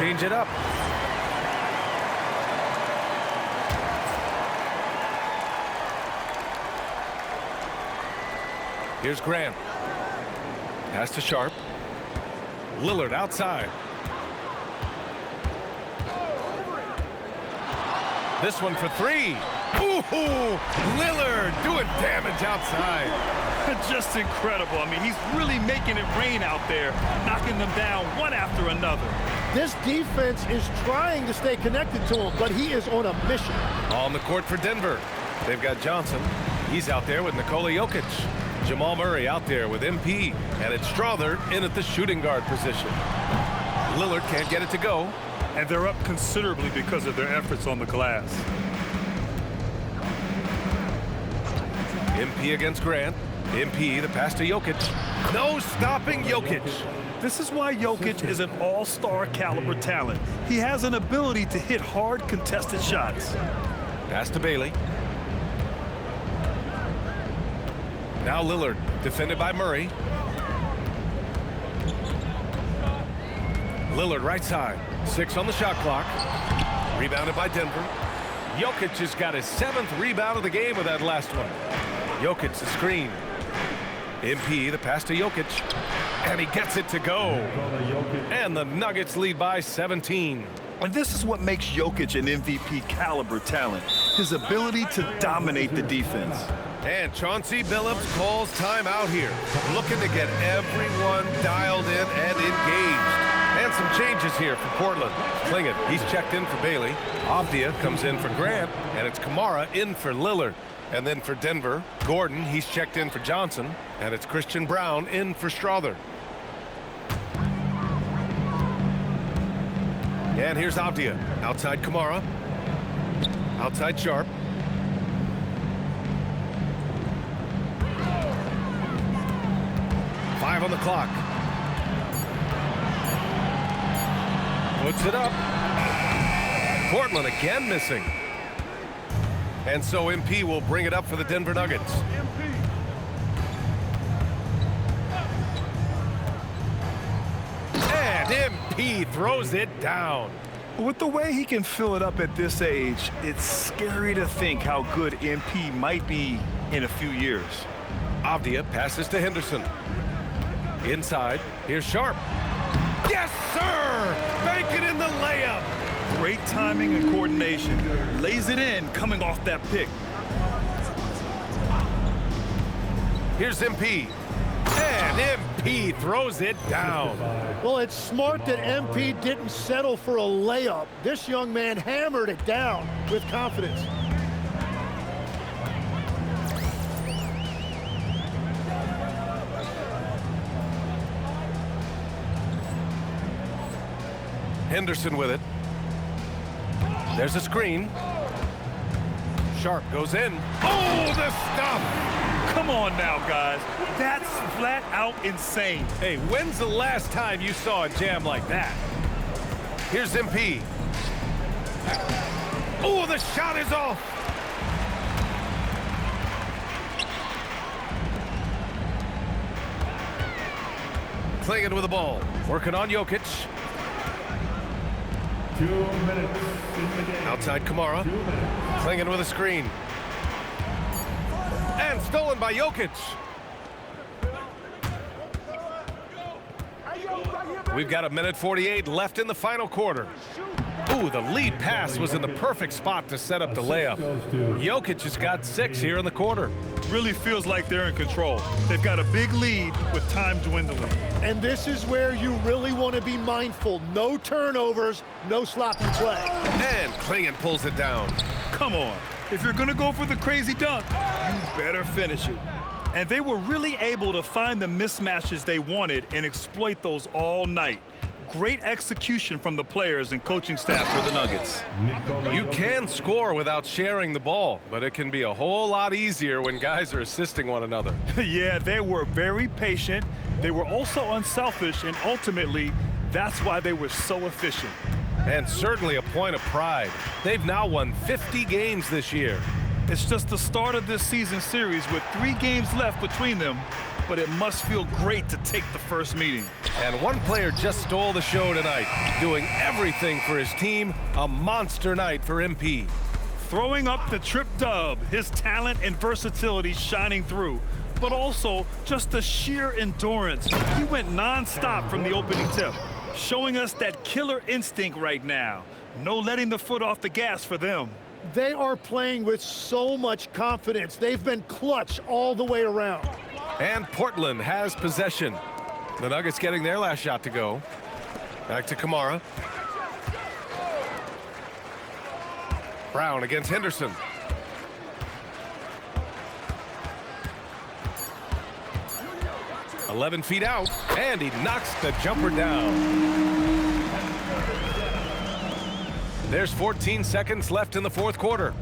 change it up. Here's Grant. Pass to Sharp. Lillard outside. This one for three. Ooh, Lillard doing damage outside. Just incredible. I mean, he's really making it rain out there, knocking them down one after another. This defense is trying to stay connected to him, but he is on a mission. On the court for Denver. They've got Johnson. He's out there with Nikola Jokic. Jamal Murray out there with MP. And it's Strother in at the shooting guard position. Lillard can't get it to go. And they're up considerably because of their efforts on the glass. MP against Grant. MP, the pass to Jokic. No stopping Jokic. This is why Jokic is an all-star caliber talent. He has an ability to hit hard contested shots. Pass to Bailey. Now Lillard, defended by Murray. Lillard right side. 6 on the shot clock. Rebounded by Denver. Jokic has got his 7th rebound of the game with that last one. Jokic the screen. MP the pass to Jokic. And he gets it to go. And the Nuggets lead by 17. And this is what makes Jokic an MVP caliber talent. His ability to dominate the defense. And Chauncey Billups calls timeout here. Looking to get everyone dialed in and engaged. And some changes here for Portland. Clingan, he's checked in for Bailey. Avdia comes in for Grant. And it's Kamara in for Lillard. And then for Denver, Gordon, he's checked in for Johnson. And it's Christian Brown in for Strother. And here's Avdia. Outside Kamara. Outside Sharp. Five on the clock. Puts it up. Portland again missing. And so MP will bring it up for the Denver Nuggets. And MP throws it down. With the way he can fill it up at this age, it's scary to think how good MP might be in a few years. Avdia passes to Henderson. Inside, here's Sharp. Yes, sir! Bank it in the layup. Great timing and coordination. Lays it in coming off that pick. Here's MP. And MP throws it down. Well, it's smart that MP didn't settle for a layup. This young man hammered it down with confidence. Henderson with it. There's a screen. Sharp goes in. Oh, the stuff! Come on now, guys. That's flat out insane. Hey, when's the last time you saw a jam like that? Here's MP. Oh, the shot is off! Clingan with the ball. Working on Jokic. 2 minutes in the game. Outside Kamara. Clingan with a screen. And stolen by Jokic. We've got 1:48 left in the final quarter. Ooh, the lead pass was in the perfect spot to set up the layup. Jokic has got 6 here in the quarter. Really feels like they're in control. They've got a big lead with time dwindling. And this is where you really want to be mindful. No turnovers, no sloppy play. And Clingan pulls it down. Come on. If you're going to go for the crazy dunk, you better finish it. And they were really able to find the mismatches they wanted and exploit those all night. Great execution from the players and coaching staff for the Nuggets. You can score without sharing the ball, but it can be a whole lot easier when guys are assisting one another. Yeah, they were very patient. They were also unselfish, and ultimately, that's why they were so efficient. And certainly a point of pride. They've now won 50 games this year. It's just the start of this season series with 3 games left between them, but it must feel great to take the first meeting. And one player just stole the show tonight, doing everything for his team. A monster night for MP. Throwing up the trip dub, his talent and versatility shining through, but also just the sheer endurance. He went non-stop from the opening tip, showing us that killer instinct right now. No letting the foot off the gas for them. They are playing with so much confidence. They've been clutch all the way around. And Portland has possession. The Nuggets getting their last shot to go. Back to Kamara. Brown against Henderson. "11 feet out, and he knocks the jumper down." There's 14 seconds left in the fourth quarter.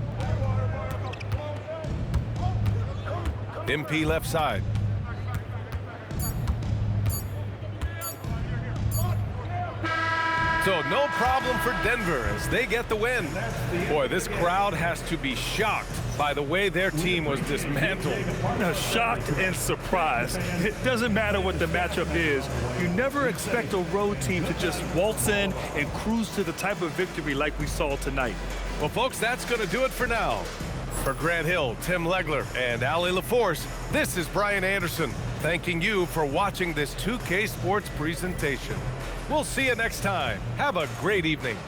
MP left side. So no problem for Denver as they get the win. Boy, this crowd has to be shocked by the way their team was dismantled. Shocked and surprised. It doesn't matter what the matchup is. You never expect a road team to just waltz in and cruise to the type of victory like we saw tonight. Well, folks, that's going to do it for now. For Grant Hill, Tim Legler, and Allie LaForce, this is Brian Anderson, thanking you for watching this 2K Sports presentation. We'll see you next time. Have a great evening.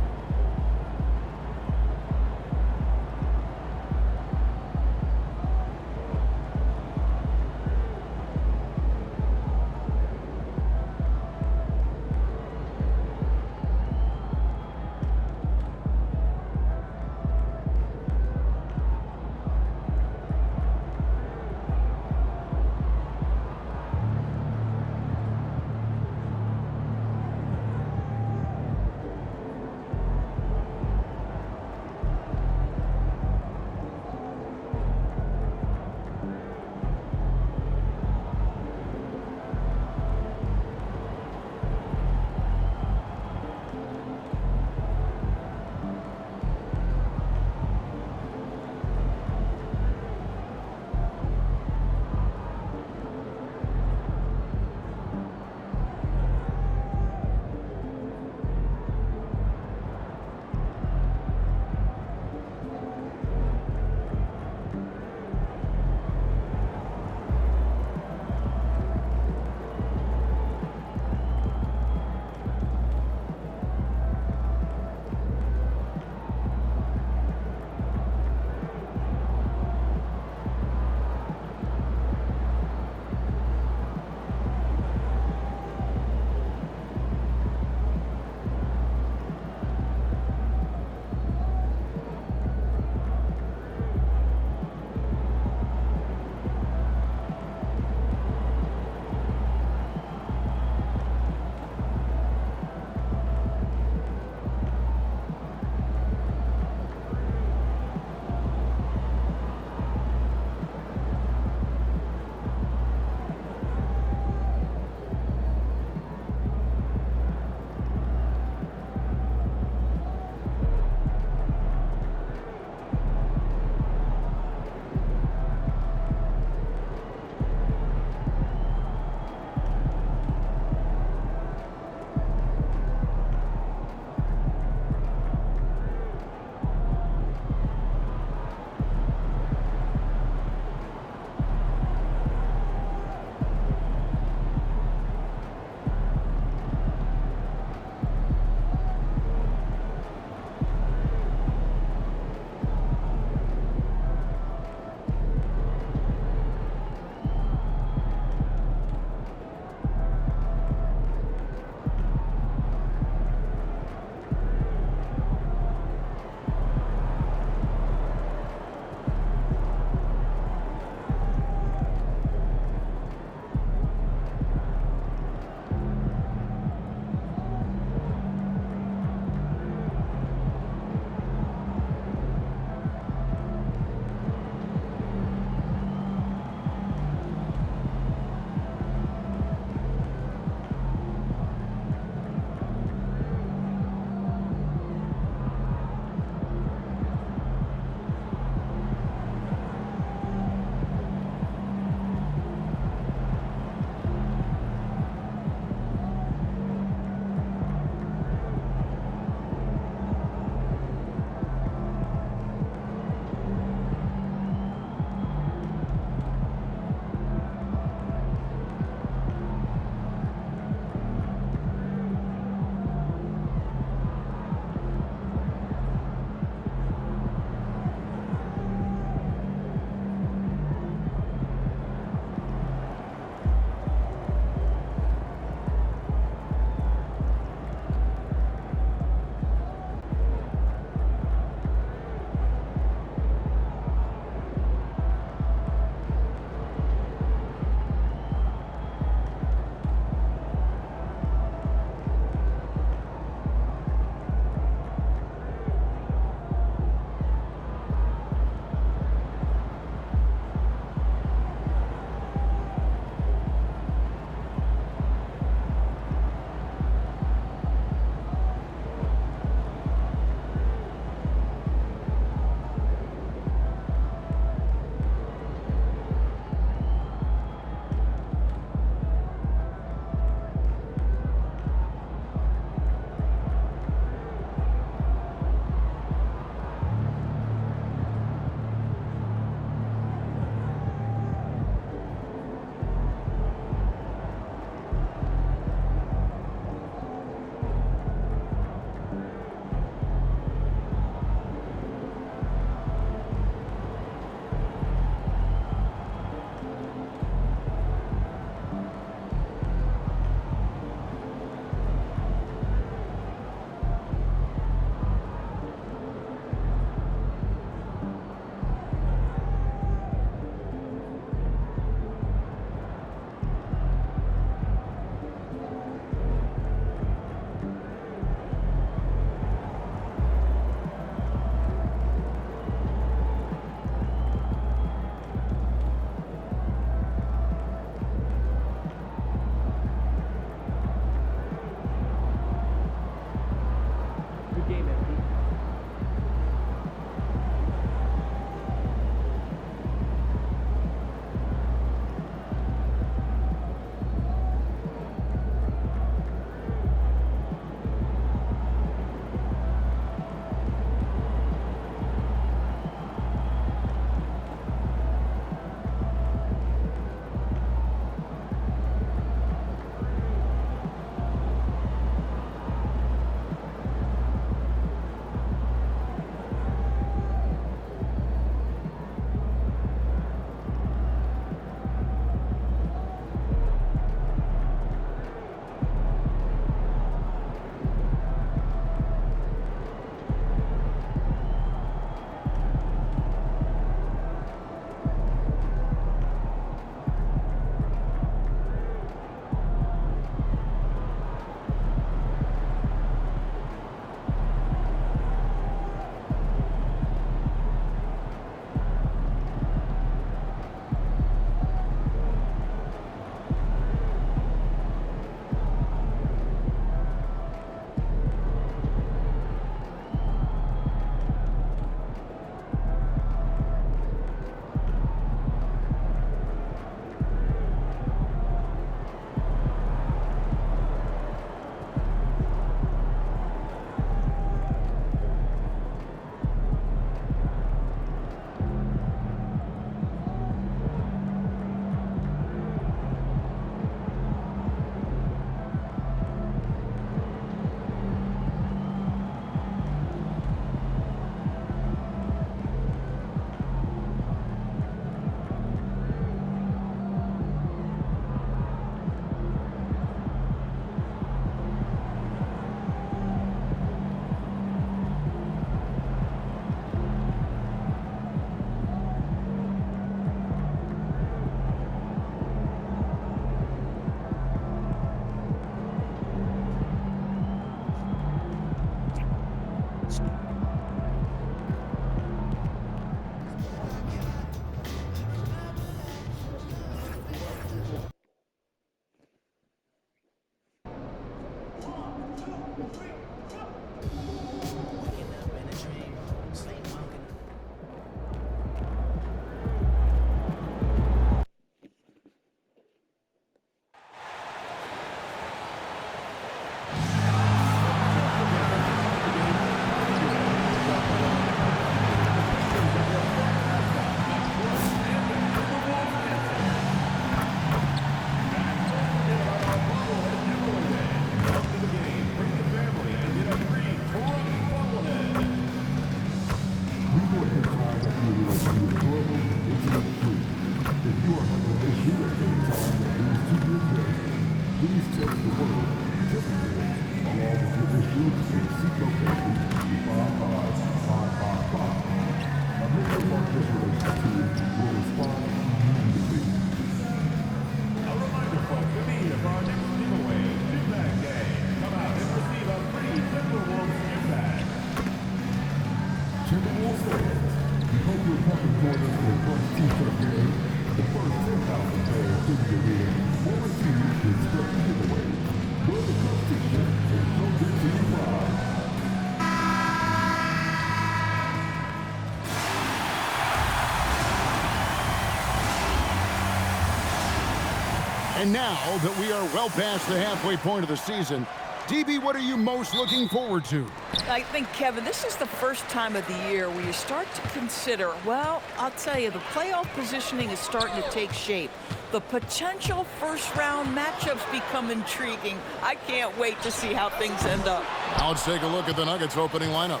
And now that we are well past the halfway point of the season, DB, what are you most looking forward to? I think, Kevin, this is the first time of the year where you start to consider, well, I'll tell you, the playoff positioning is starting to take shape. The potential first-round matchups become intriguing. I can't wait to see how things end up. Now let's take a look at the Nuggets opening lineup.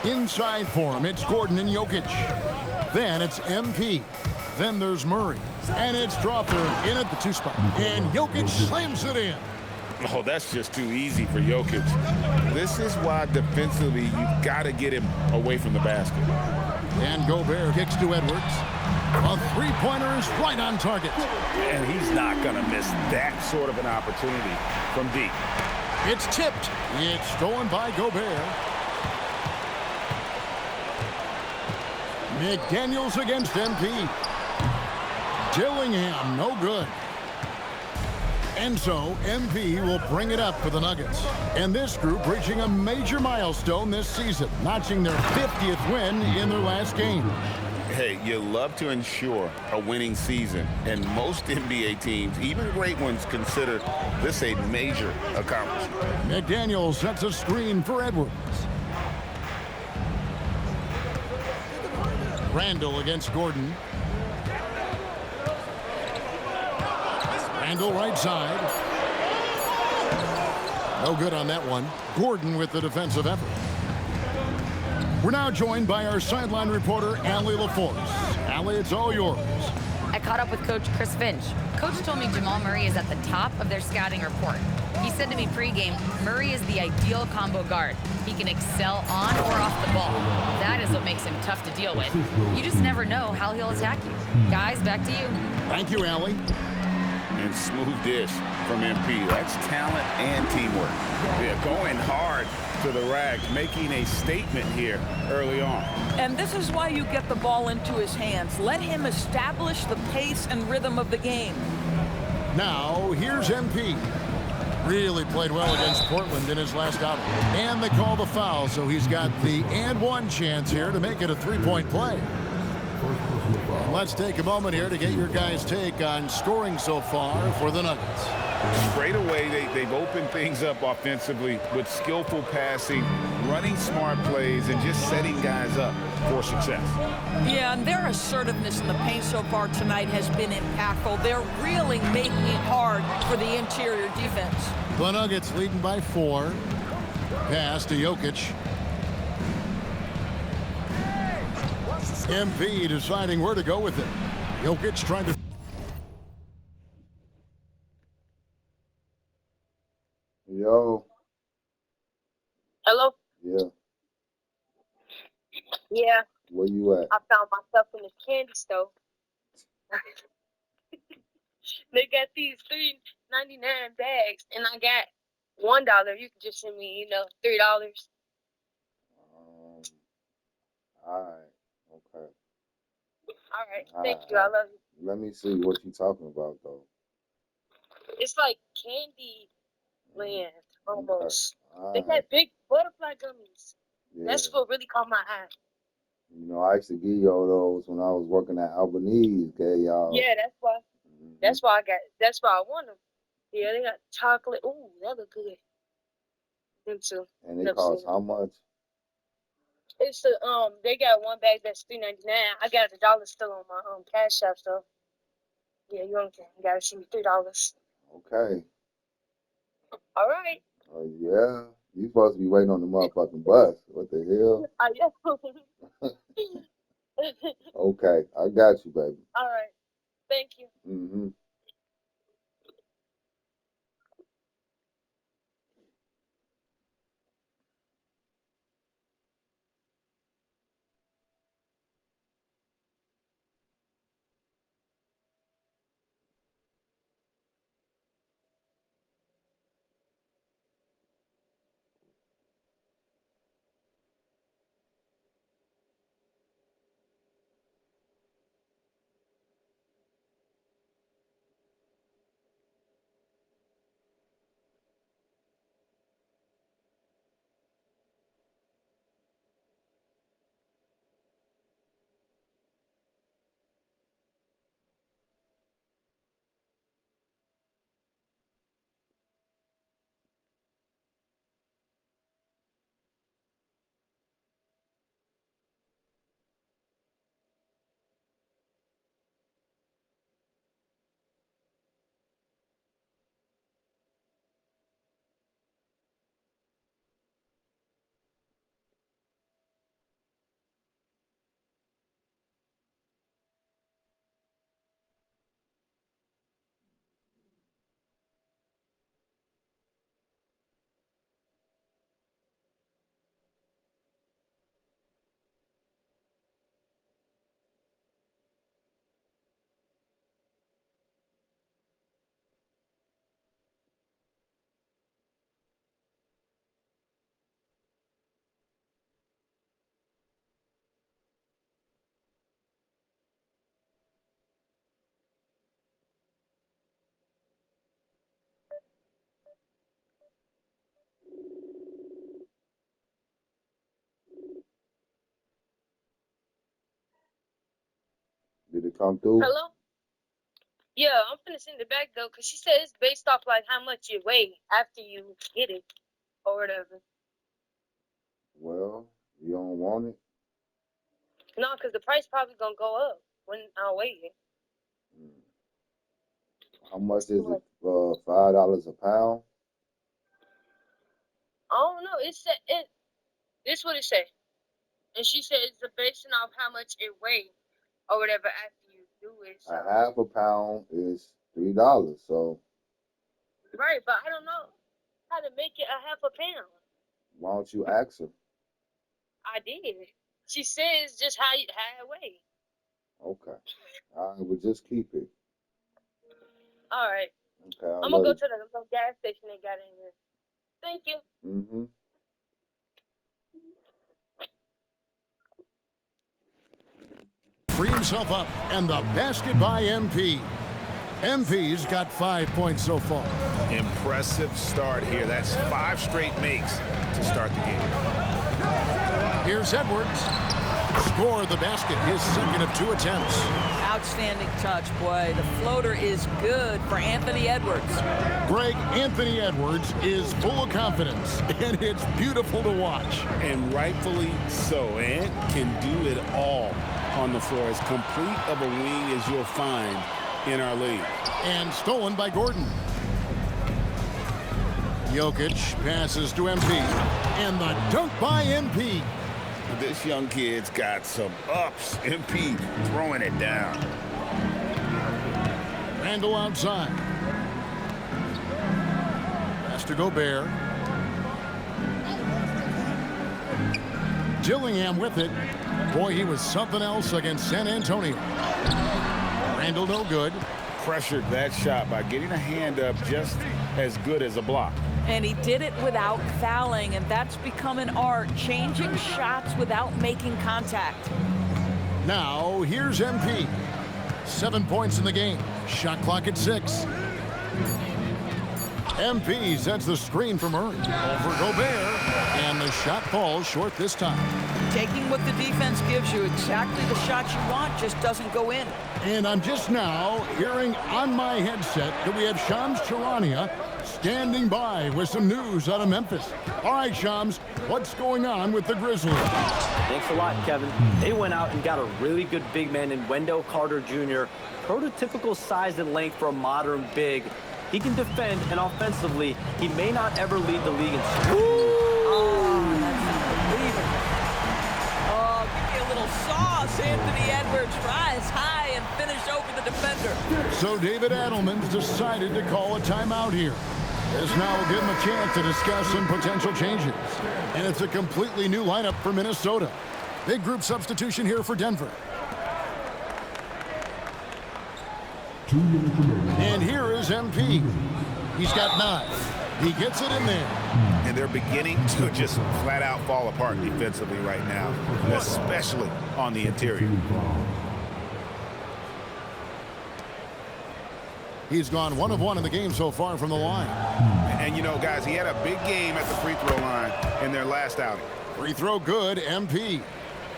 Inside for him, it's Gordon and Jokic. Then it's MP. Then there's Murray. And it's Strawther in at the 2 spot. And Jokic slams it in. Oh, that's just too easy for Jokic. This is why defensively you've got to get him away from the basket. And Gobert kicks to Edwards. A three-pointer is right on target. And he's not going to miss that sort of an opportunity from deep. It's tipped. It's stolen by Gobert. McDaniels against MP. Dillingham, no good. And so, MP will bring it up for the Nuggets. And this group reaching a major milestone this season, notching their 50th win in their last game. Hey, you love to ensure a winning season, and most NBA teams, even great ones, consider this a major accomplishment. McDaniels sets a screen for Edwards. Randall against Gordon. Randall right side. No good on that one. Gordon with the defensive effort. We're now joined by our sideline reporter, Allie LaForce. Allie, it's all yours. I caught up with Coach Chris Finch. Coach told me Jamal Murray is at the top of their scouting report. He said to me pregame, Murray is the ideal combo guard. He can excel on or off the ball. That is what makes him tough to deal with. You just never know how he'll attack you. Guys, back to you. Thank you, Allie. And smooth dish from MP. That's talent and teamwork. Yeah, going hard to the rack, making a statement here early on. And this is why you get the ball into his hands. Let him establish the pace and rhythm of the game. Now, here's MP. Really played well against Portland in his last outing. And they call the foul, so he's got the and one chance here to make it a three-point play. Let's take a moment here to get your guys' take on scoring so far for the Nuggets. Straight away, they've opened things up offensively with skillful passing, running smart plays, and just setting guys up for success. Yeah, and their assertiveness in the paint so far tonight has been impactful. They're really making it hard for the interior defense. The Nuggets leading by 4. Pass to Jokic. MP deciding where to go with it. Jokic trying to... Yo. Hello? Yeah. Yeah, Where you at? I found myself in this candy store. They got these $3.99 bags, and I got $1. You can just send me, $3. All right. Okay. All right, thank you. I love you. Let me see what you talking about, though. It's like candy land, almost. All They right. got big butterfly gummies. Yeah. That's what really caught my eye. You know, I used to give y'all those when I was working at Albanese, okay, y'all? Yeah, that's why. Mhm. That's why I want them. Yeah, they got chocolate. Ooh, that look good. Them too. And they Never cost seen how much? It's they got one bag that's $3.99. I got $1 still on my Cash App, so yeah, you gotta send me $3. Okay. All right. Yeah. You supposed to be waiting on the motherfucking bus. What the hell? Yeah. Okay. I got you, baby. All right. Thank you. Mm-hmm. come through? Hello? Yeah, I'm finna send it back though, cause she said it's based off like how much you weigh after you get it or whatever. Well, you don't want it? No, cause the price probably gonna go up when I weigh it. How much is it? $5 a pound? I don't know. It said it. This what it said, and she said it's based off how much it weighs or whatever after you do it. So. A half a pound is $3. So Right, but I don't know how to make it a half a pound. why don't you ask her? I did. She says just how it weighs. Okay. I would just keep it. All right. Okay. I'm gonna go to the little gas station they got in here. Thank you. Mm-hmm. Free himself up, and the basket by MP. MP's got 5 points so far. Impressive start here. That's 5 straight makes to start the game. Here's Edwards. Score the basket, his second of 2 attempts. Outstanding touch, boy. The floater is good for Anthony Edwards. Greg, Anthony Edwards is full of confidence, and it's beautiful to watch. And rightfully so. Ant can do it all on the floor. As complete of a wing as you'll find in our league. And stolen by Gordon. Jokic passes to MP, and the dunk by MP. This young kid's got some ups. MP throwing it down. Randall outside. Pass to Gobert. Dillingham with it. Boy, he was something else against San Antonio. Randall no good. Pressured that shot by getting a hand up just as good as a block. And he did it without fouling, and that's become an art, changing shots without making contact. Now, here's MP. 7 points in the game. Shot clock at 6. MP sets the screen for Murray. Over Gobert, and the shot falls short this time. Taking what the defense gives you, exactly the shot you want, just doesn't go in. And I'm just now hearing on my headset that we have Shams Charania standing by with some news out of Memphis. All right, Shams, what's going on with the Grizzlies? Thanks a lot, Kevin. They went out and got a really good big man in Wendell Carter Jr., prototypical size and length for a modern big. He can defend, and offensively, he may not ever lead the league in scoring. Anthony Edwards rise high and finish over the defender. So David Adelman's decided to call a timeout here. This now will give him a chance to discuss some potential changes. And it's a completely new lineup for Minnesota. Big group substitution here for Denver. And here is MP. He's got 9. He gets it in there. And they're beginning to just flat out fall apart defensively right now, especially on the interior. He's gone 1 of 1 in the game so far from the line. And you know, guys, he had a big game at the free throw line in their last outing. Free throw good, MP.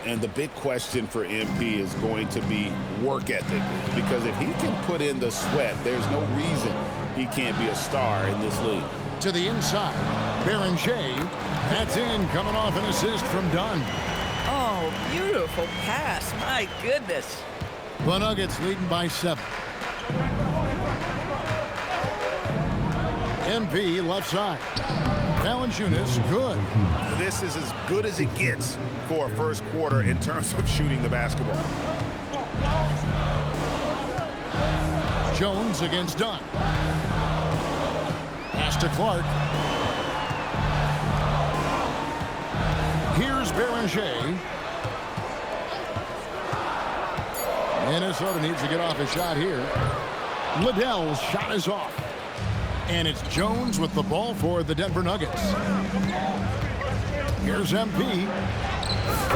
And the big question for MP is going to be work ethic, because if he can put in the sweat, there's no reason he can't be a star in this league. To the inside, Beringer. That's in, coming off an assist from Dunn. Oh, beautiful pass. My goodness. The Nuggets leading by 7. MP left side. Valanciunas good. This is as good as it gets for a first quarter in terms of shooting the basketball. Jones against Dunn. Pass to Clark. Here's Beringer. Minnesota needs to get off a shot here. Liddell's shot is off. And it's Jones with the ball for the Denver Nuggets. Here's MP.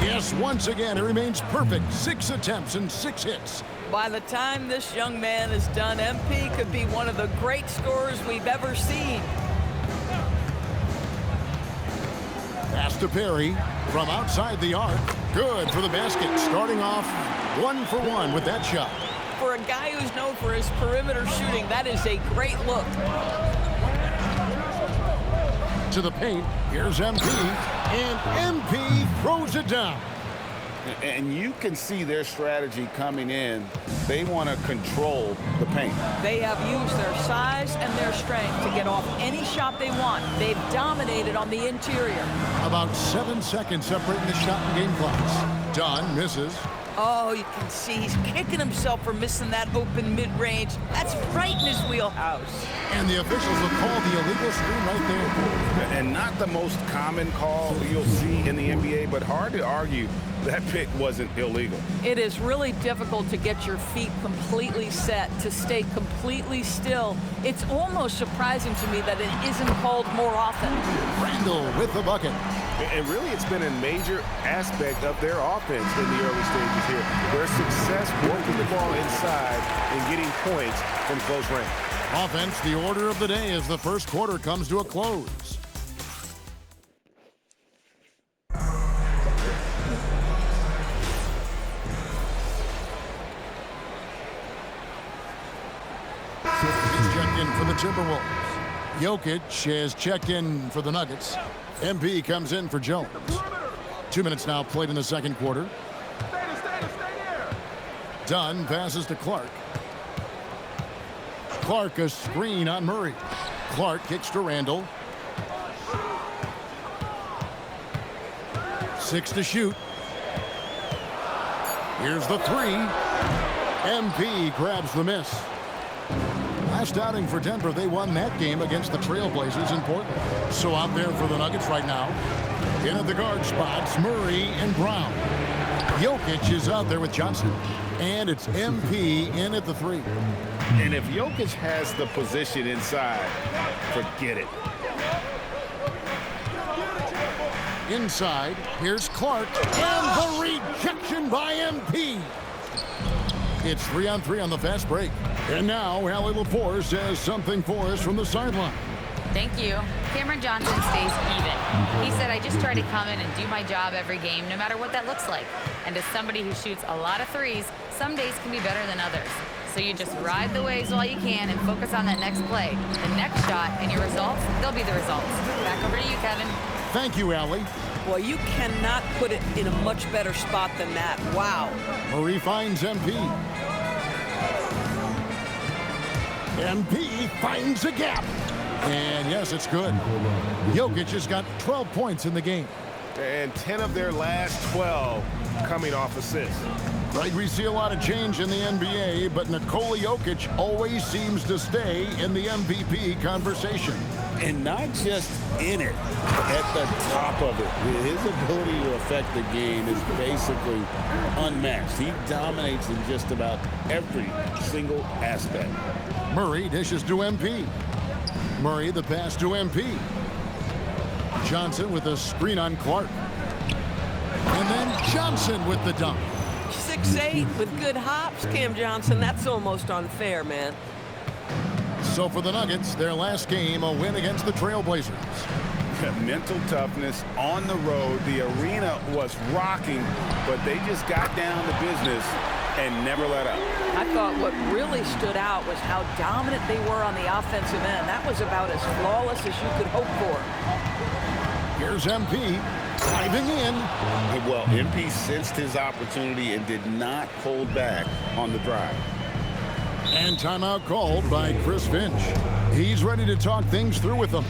Yes, once again, it remains perfect. 6 attempts and 6 hits. By the time this young man is done, MP could be one of the great scorers we've ever seen. Pass to Perry from outside the arc. Good for the basket. Starting off 1 for 1 with that shot. for a guy who's known for his perimeter shooting, that is a great look. To the paint, here's MP, and MP throws it down. And you can see their strategy coming in. They want to control the paint. They have used their size and their strength to get off any shot they want. They've dominated on the interior. About 7 seconds separating the shot and game clocks. Dunn misses. Oh, you can see he's kicking himself for missing that open mid-range. That's right in his wheelhouse. And the officials have called the illegal screen right there. And not the most common call you'll see in the NBA, but hard to argue that pick wasn't illegal. It is really difficult to get your feet completely set, to stay completely still. It's almost surprising to me that it isn't called more often. Randall with the bucket. And really, it's been a major aspect of their offense in the early stages here. Their success working the ball inside and getting points from close range. Offense, the order of the day as the first quarter comes to a close. He's checked in for the Timberwolves. Jokic has checked in for the Nuggets. MP comes in for Jones. 2 minutes now played in the second quarter. Dunn passes to Clark. Clark a screen on Murray. Clark kicks to Randall. 6 to shoot. Here's the three. MP grabs the miss. Last outing for Denver, they won that game against the Trailblazers in Portland. So out there for the Nuggets right now. In at the guard spots, Murray and Brown. Jokic is out there with Johnson. And it's MP in at the three. And if Jokic has the position inside, forget it. Inside, here's Clark. And the rejection by MP. It's 3-on-3 on the fast break. And now, Allie LaForce has something for us from the sideline. Thank you. Cameron Johnson stays even. He said, I just try to come in and do my job every game, no matter what that looks like. And as somebody who shoots a lot of threes, some days can be better than others. So you just ride the waves while you can and focus on that next play. The next shot and your results, they'll be the results. Back over to you, Kevin. Thank you, Allie. Well, you cannot put it in a much better spot than that. Wow. Murray finds MP. MP finds a gap. And yes, it's good. Jokic has got 12 points in the game. And 10 of their last 12 coming off assists. Greg, we see a lot of change in the NBA, but Nikola Jokic always seems to stay in the MVP conversation. And not just in it, at the top of it. His ability to affect the game is basically unmatched. He dominates in just about every single aspect. Murray dishes to MP. Murray the pass to MP. Johnson with a screen on Clark. And then Johnson with the dunk. 6'8" with good hops, Cam Johnson. That's almost unfair, man. So for the Nuggets, their last game, a win against the Trailblazers. Mental toughness on the road. The arena was rocking, but they just got down to business and never let up. I thought what really stood out was how dominant they were on the offensive end. That was about as flawless as you could hope for. Here's MP driving in. Well, MP sensed his opportunity and did not hold back on the drive. And timeout called by Chris Finch. He's ready to talk things through with them.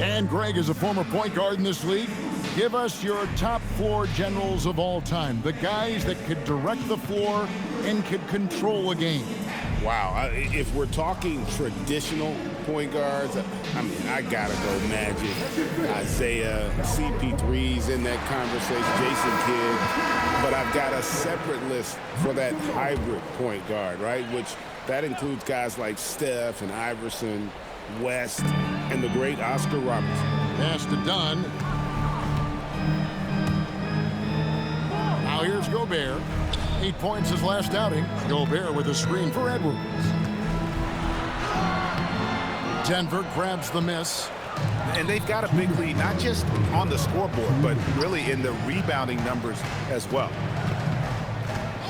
And Greg is a former point guard in this league. Give us your top floor generals of all time. The guys that could direct the floor and could control a game. Wow. If we're talking traditional point guards, I mean, I gotta go Magic, Isaiah, CP3's in that conversation, Jason Kidd. But I've got a separate list for that hybrid point guard, right? Which that includes guys like Steph and Iverson, West, and the great Oscar Robertson. Pass to Dunn. Now here's Gobert. 8 points his last outing. Gobert with a screen for Edwards. Denver grabs the miss. And they've got a big lead, not just on the scoreboard, but really in the rebounding numbers as well.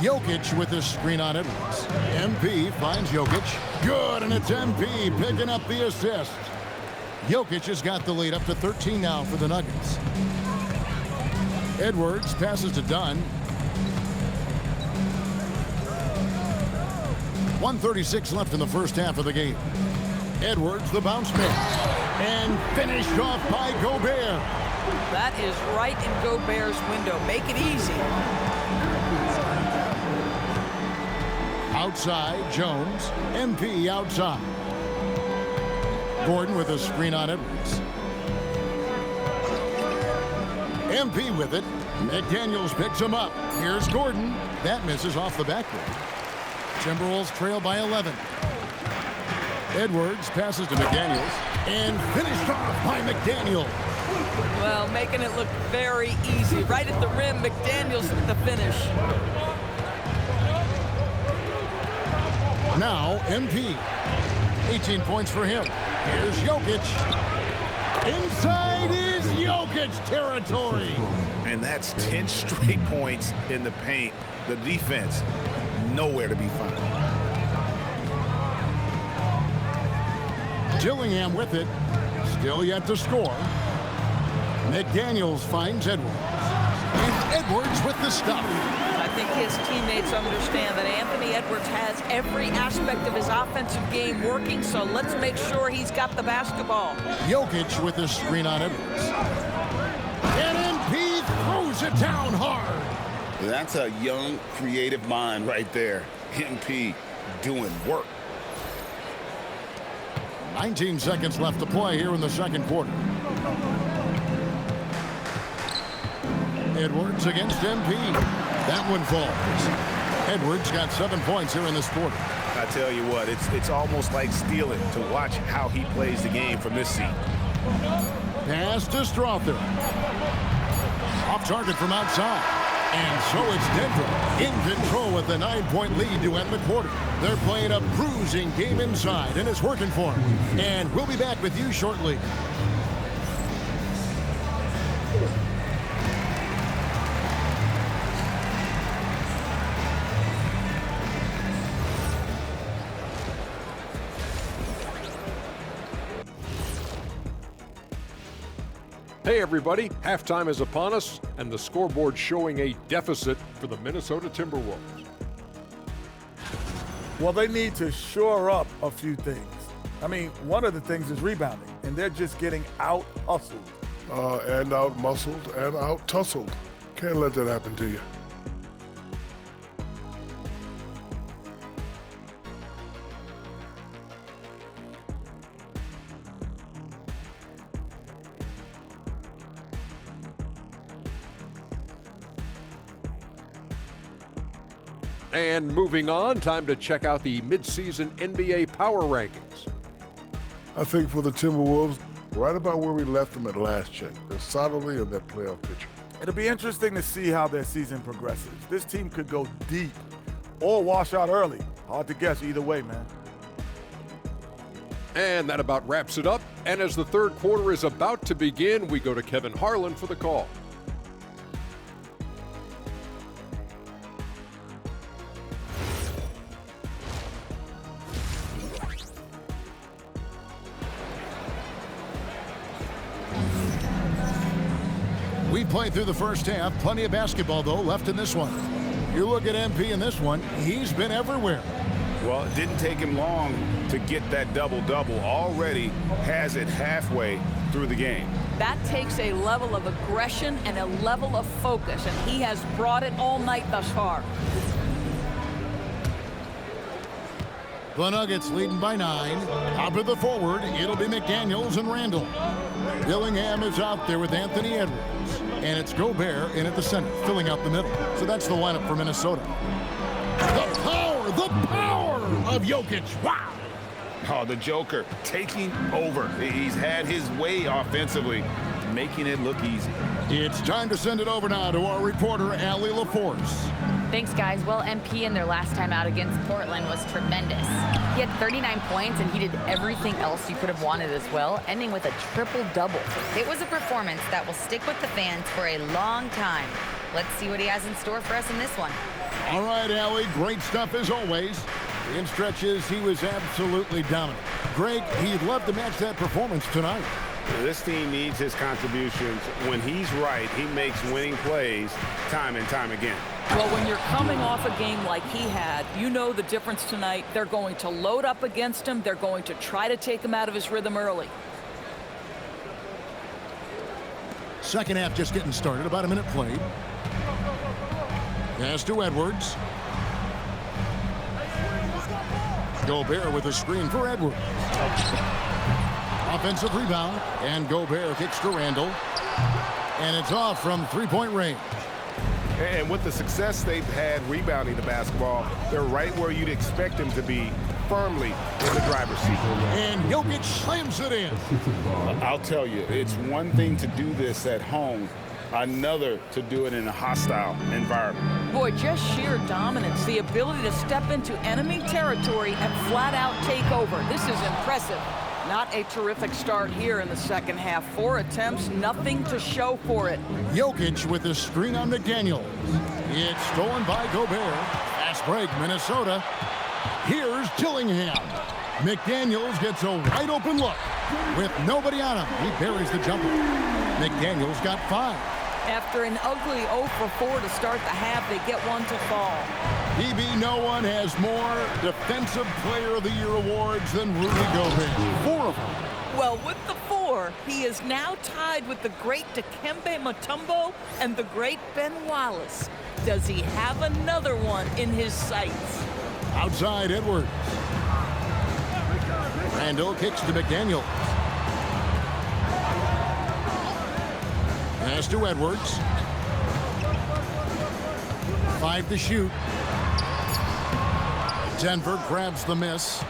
Jokic with the screen on Edwards. MP finds Jokic. Good, and it's MP picking up the assist. Jokic has got the lead up to 13 now for the Nuggets. Edwards passes to Dunn. 1:36 left in the first half of the game. Edwards, the bounce man. And finished off by Gobert. That is right in Gobert's window. Make it easy. Outside, Jones. MP outside. Gordon with a screen on Edwards. MP with it. McDaniels picks him up. Here's Gordon. That misses off the backboard. Timberwolves trail by 11. Edwards passes to McDaniels and finished off by McDaniel. Well, making it look very easy. Right at the rim, McDaniels with the finish. Now, MP. 18 points for him. Here's Jokic. Inside is Jokic territory. And that's 10 straight points in the paint. The defense, nowhere to be found. Dillingham with it. Still yet to score. McDaniels finds Edwards. And Edwards with the stop. I think his teammates understand that Anthony Edwards has every aspect of his offensive game working, so let's make sure he's got the basketball. Jokic with the screen on Edwards. And MP throws it down hard. That's a young, creative mind right there. MP doing work. 19 seconds left to play here in the second quarter. Edwards against MP. That one falls. Edwards got 7 points here in this quarter. I tell you what, it's almost like stealing to watch how he plays the game from this seat. Pass to Strother. Off target from outside. And so it's Denver in control with the 9-point lead to end the quarter. They're playing a bruising game inside, and it's working for them. And we'll be back with you shortly. Hey everybody, halftime is upon us and the scoreboard showing a deficit for the Minnesota Timberwolves. Well, they need to shore up a few things. I mean, one of the things is rebounding, and they're just getting out-hustled. And out-muscled and out-tussled. Can't let that happen to you. And moving on, time to check out the midseason NBA Power Rankings. I think for the Timberwolves, right about where we left them at last check. They're solidly in that playoff picture. It'll be interesting to see how their season progresses. This team could go deep or wash out early. Hard to guess either way, man. And that about wraps it up. And as the third quarter is about to begin, we go to Kevin Harlan for the call. We played through the first half. Plenty of basketball, though, left in this one. You look at MP in this one, he's been everywhere. Well, it didn't take him long to get that double-double. Already has it halfway through the game. That takes a level of aggression and a level of focus, and he has brought it all night thus far. The Nuggets leading by 9. Top of the forward, it'll be McDaniels and Randall. Dillingham is out there with Anthony Edwards. And it's Gobert in at the center, filling out the middle. So that's the lineup for Minnesota. The power of Jokic. Wow. Oh, the Joker taking over. He's had his way offensively, making it look easy. It's time to send it over now to our reporter, Allie LaForce. Thanks, guys. Well, MP in their last time out against Portland was tremendous. He had 39 points, and he did everything else you could have wanted as well, ending with a triple-double. It was a performance that will stick with the fans for a long time. Let's see what he has in store for us in this one. All right, Allie, great stuff as always. In stretches, he was absolutely dominant. Greg, he'd love to match that performance tonight. This team needs his contributions. When he's right, he makes winning plays time and time again. Well, when you're coming off a game like he had, you know the difference tonight. They're going to load up against him. They're going to try to take him out of his rhythm early. Second half just getting started. About a minute played. Pass to Edwards. Gobert with a screen for Edwards. Offensive rebound. And Gobert kicks to Randall. And it's off from three-point range. And with the success they've had rebounding the basketball, they're right where you'd expect them to be, firmly in the driver's seat. And Jokic slams it in. I'll tell you, it's one thing to do this at home, another to do it in a hostile environment. Boy, just sheer dominance, the ability to step into enemy territory and flat out take over. This is impressive. Not a terrific start here in the second half. 4 attempts, nothing to show for it. Jokic with a screen on McDaniels. It's stolen by Gobert. Fast break, Minnesota. Here's Dillingham. McDaniels gets a wide open look. With nobody on him, he buries the jumper. McDaniels got 5. After an ugly 0 for 4 to start the half, they get one to fall. PB, no one has more Defensive Player of the Year awards than Rudy Gobert. 4 of them. Well, with the 4, he is now tied with the great Dikembe Mutombo and the great Ben Wallace. Does he have another one in his sights? Outside Edwards. Randall kicks to McDaniels. Pass to Edwards. 5 to shoot. Denver grabs the miss.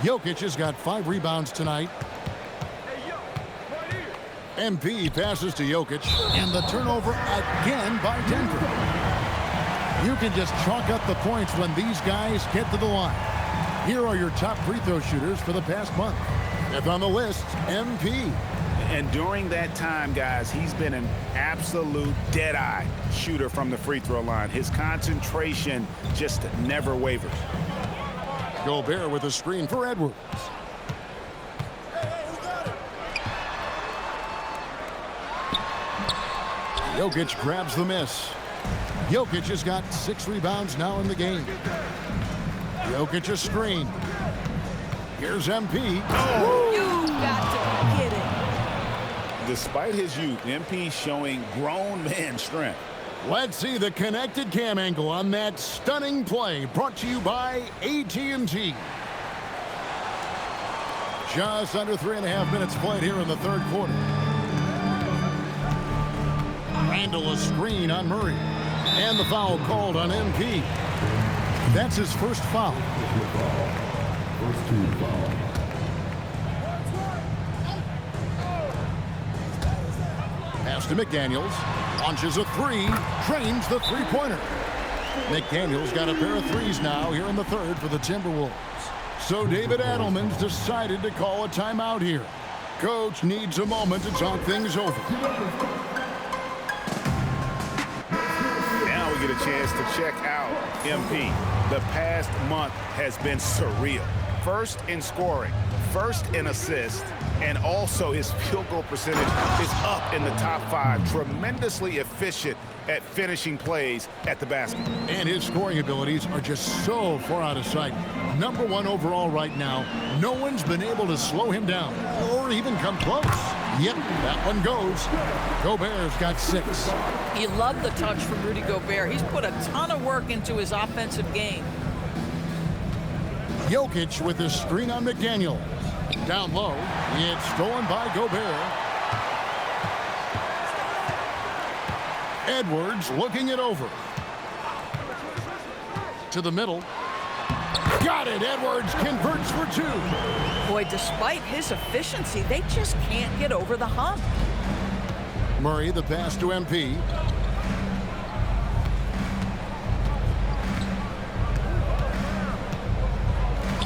Jokic has got 5 rebounds tonight. MP passes to Jokic, and the turnover again by Denver. You can just chalk up the points when these guys get to the line. Here are your top free throw shooters for the past month. Fifth on the list, MP. And during that time, guys, he's been an absolute dead-eye shooter from the free throw line. His concentration just never wavers. Gobert with a screen for Edwards. Jokic grabs the miss. Jokic has got 6 rebounds now in the game. Jokic a screen. Here's MP. Oh. You got to get it. Despite his youth, MP showing grown man strength. Let's see the connected cam angle on that stunning play, brought to you by AT&T. Just under 3.5 minutes played here in the third quarter. Randall a screen on Murray. And the foul called on MP. That's his first foul. First 2 fouls. Pass to McDaniels. Launches a 3. Trains the three-pointer. McDaniels got a pair of 3s now here in the third for the Timberwolves. So David Adelman's decided to call a timeout here. Coach needs a moment to talk things over. Now we get a chance to check out MP. The past month has been surreal. First in scoring, first in assists, and also his field goal percentage is up in the top 5. Tremendously efficient at finishing plays at the basket. And his scoring abilities are just so far out of sight. Number 1 overall right now. No one's been able to slow him down or even come close. Yep, that one goes. Gobert's got 6. You love the touch from Rudy Gobert. He's put a ton of work into his offensive game. Jokic with the screen on McDaniels. Down low. It's stolen by Gobert. Edwards looking it over. To the middle. Got it. Edwards converts for 2. Boy, despite his efficiency, they just can't get over the hump. Murray, the pass to MP.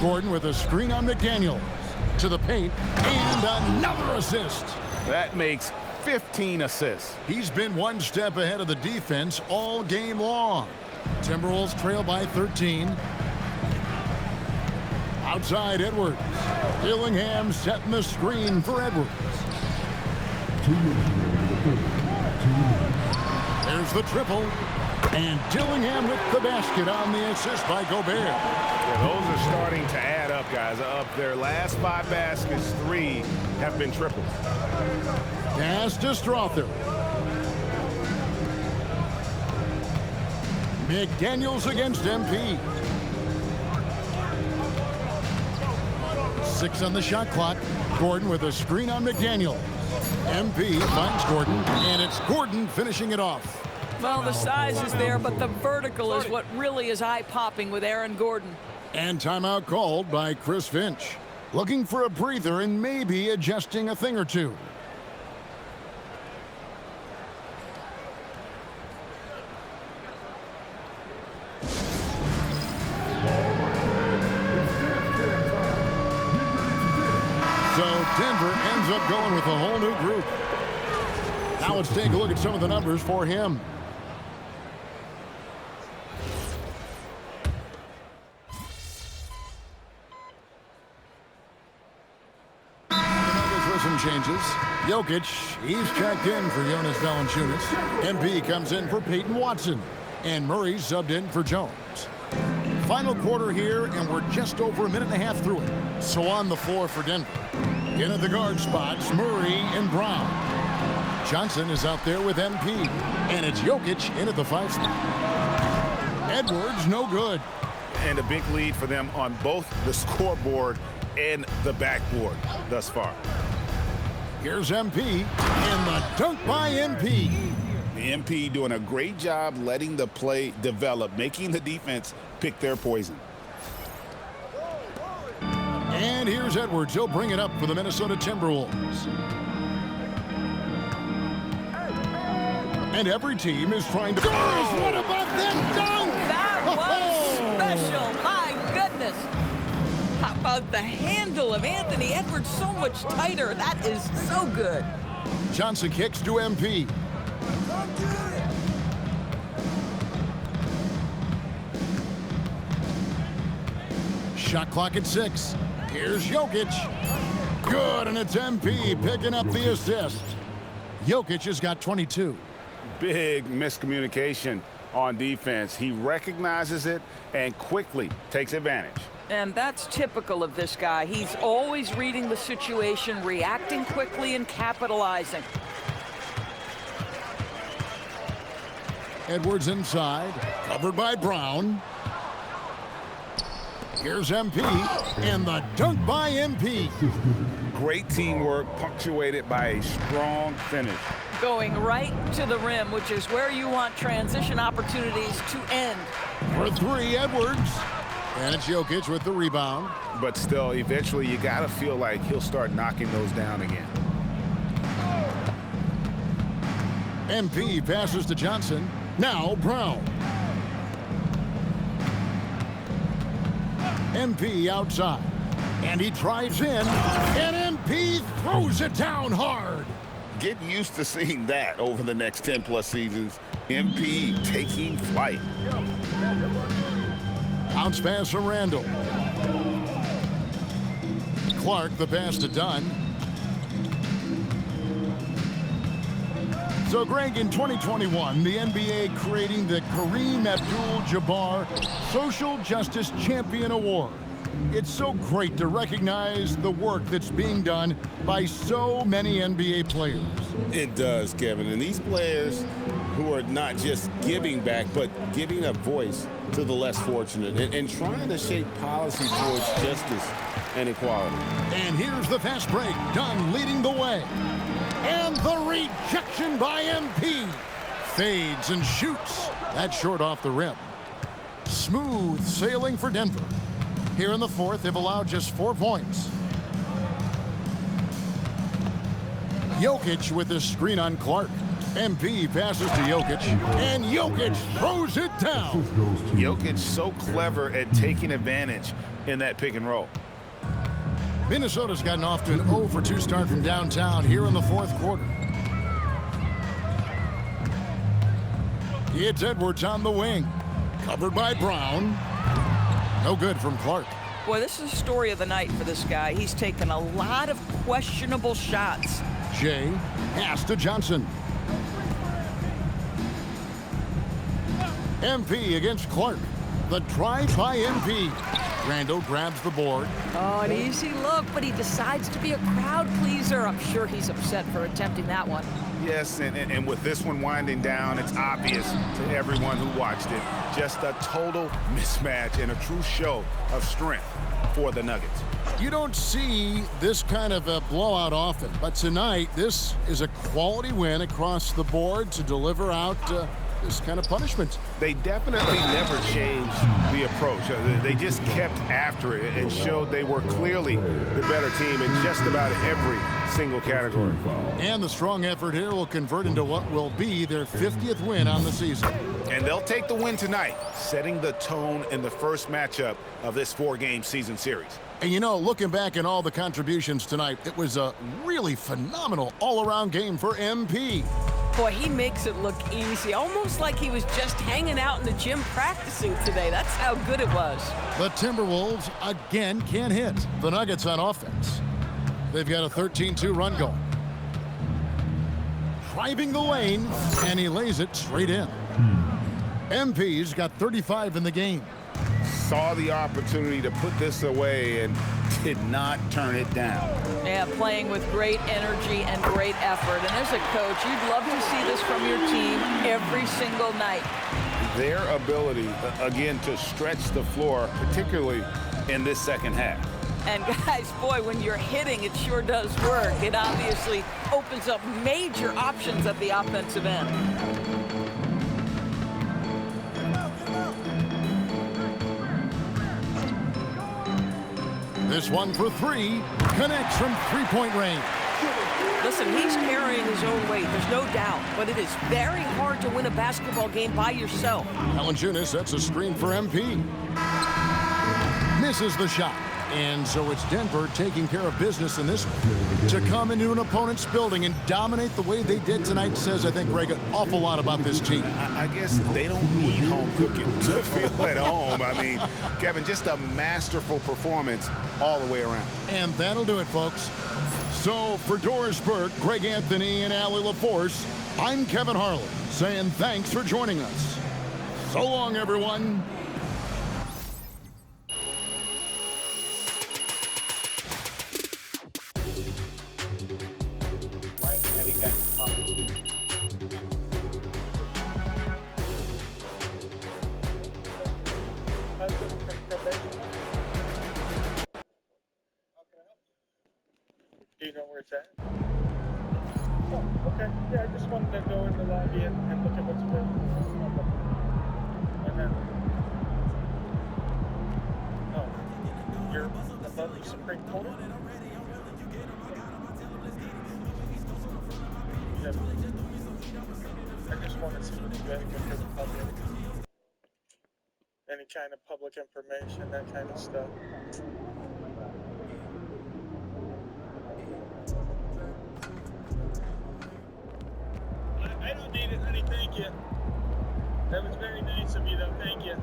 Gordon with a screen on McDaniels. To the paint. And another assist. That makes 15 assists. He's been one step ahead of the defense all game long. Timberwolves trail by 13. Outside Edwards. Dillingham setting the screen for Edwards. There's the triple. And Dillingham with the basket on the assist by Gobert. Yeah, those are starting to add up, guys. Up their last 5 baskets, 3 have been triples. Pass to Strother. McDaniels against MP. 6 on the shot clock. Gordon with a screen on McDaniels. MP finds Gordon, and it's Gordon finishing it off. Well, the size is there, but the vertical is what really is eye-popping with Aaron Gordon. And timeout called by Chris Finch. Looking for a breather and maybe adjusting a thing or two. So Denver ends up going with a whole new group. Now let's take a look at some of the numbers for him. Some changes. Jokic, he's checked in for Jonas Valanciunas. MP comes in for Peyton Watson. And Murray subbed in for Jones. Final quarter here, and we're just over a minute and a half through it. So on the floor for Denver. In at the guard spots, Murray and Brown. Johnson is out there with MP. And it's Jokic in at the 5 spot. Edwards, no good. And a big lead for them on both the scoreboard and the backboard thus far. Here's MP, and the dunk by MP. The MP doing a great job letting the play develop, making the defense pick their poison. And here's Edwards. He'll bring it up for the Minnesota Timberwolves. And every team is trying to... Guys, what about that dunk? That was special. My goodness. How about the handle of Anthony Edwards? So much tighter. That is so good. Johnson kicks to MP. Shot clock at 6. Here's Jokic. Good, and it's MP picking up the assist. Jokic has got 22. Big miscommunication on defense. He recognizes it and quickly takes advantage. And that's typical of this guy. He's always reading the situation, reacting quickly, and capitalizing. Edwards inside, covered by Brown. Here's MP, and the dunk by MP. Great teamwork, punctuated by a strong finish. Going right to the rim, which is where you want transition opportunities to end. For 3, Edwards. And it's Jokic with the rebound. But still, eventually, you got to feel like he'll start knocking those down again. MP passes to Johnson. Now Brown. MP outside. And he drives in. And MP throws it down hard. Get used to seeing that over the next 10-plus seasons. MP taking flight. Bounce pass from Randall. Clark, the pass to Dunn. So, Greg, in 2021, the NBA creating the Kareem Abdul-Jabbar Social Justice Champion Award. It's so great to recognize the work that's being done by so many NBA players. It does, Kevin. And these players who are not just giving back, but giving a voice to the less fortunate and trying to shape policy towards justice and equality. And here's the fast break. Dunn leading the way. And the rejection by MP. Fades and shoots. That's short off the rim. Smooth sailing for Denver. Here in the 4th, they've allowed just 4 points. Jokic with the screen on Clark. MP passes to Jokic, and Jokic throws it down. Jokic so clever at taking advantage in that pick and roll. Minnesota's gotten off to an 0-for-2 start from downtown here in the 4th quarter. It's Edwards on the wing. Covered by Brown. No good from Clark. Boy, this is the story of the night for this guy. He's taken a lot of questionable shots. Jay pass to Johnson. MP against Clark. The drive by MP. Randall grabs the board. Oh, an easy look, but he decides to be a crowd pleaser. I'm sure he's upset for attempting that one. Yes, and with this one winding down, it's obvious to everyone who watched it. Just a total mismatch and a true show of strength for the Nuggets. You don't see this kind of a blowout often, but tonight this is a quality win across the board to deliver out this kind of punishment. They definitely never changed the approach. They just kept after it and showed they were clearly the better team in just about every single category. And the strong effort here will convert into what will be their 50th win on the season. And they'll take the win tonight, setting the tone in the first matchup of this 4-game season series. And you know, looking back at all the contributions tonight, it was a really phenomenal all-around game for MP. Boy, he makes it look easy, almost like he was just hanging out in the gym practicing today. That's how good it was. The Timberwolves again can't hit the Nuggets on offense. They've got a 13-2 run going. Driving the lane, and he lays it straight in. MP's got 35 in the game. Saw the opportunity to put this away and did not turn it down. Yeah, playing with great energy and great effort. And as a coach, you'd love to see this from your team every single night. Their ability, again, to stretch the floor, particularly in this second half. And guys, boy, when you're hitting, it sure does work. It obviously opens up major options at the offensive end. This one for three, connects from three-point range. Listen, he's carrying his own weight, there's no doubt, but it is very hard to win a basketball game by yourself. Valanciunas sets a screen for MP. Misses the shot. And so it's Denver taking care of business in this one. To come into an opponent's building and dominate the way they did tonight says, I think, Greg, an awful lot about this team. I guess they don't need home cooking to feel at home. I mean, Kevin, just a masterful performance all the way around. And that'll do it, folks. So for Doris Burke, Greg Anthony, and Allie LaForce, I'm Kevin Harlan saying thanks for joining us. So long, everyone. Do you know where it's at? Oh, okay. Yeah, I just wanted to go in the lobby and look at what's available. And then, oh, you're above the Supreme Court? Yeah. I just want to see what you guys get for the public. Any kind of public information, that kind of stuff. I don't need it, honey. Thank you. That was very nice of you, though. Thank you.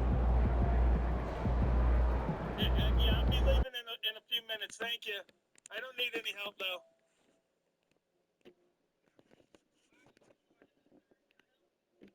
Yeah, I'll be leaving in a few minutes. Thank you. I don't need any help, though.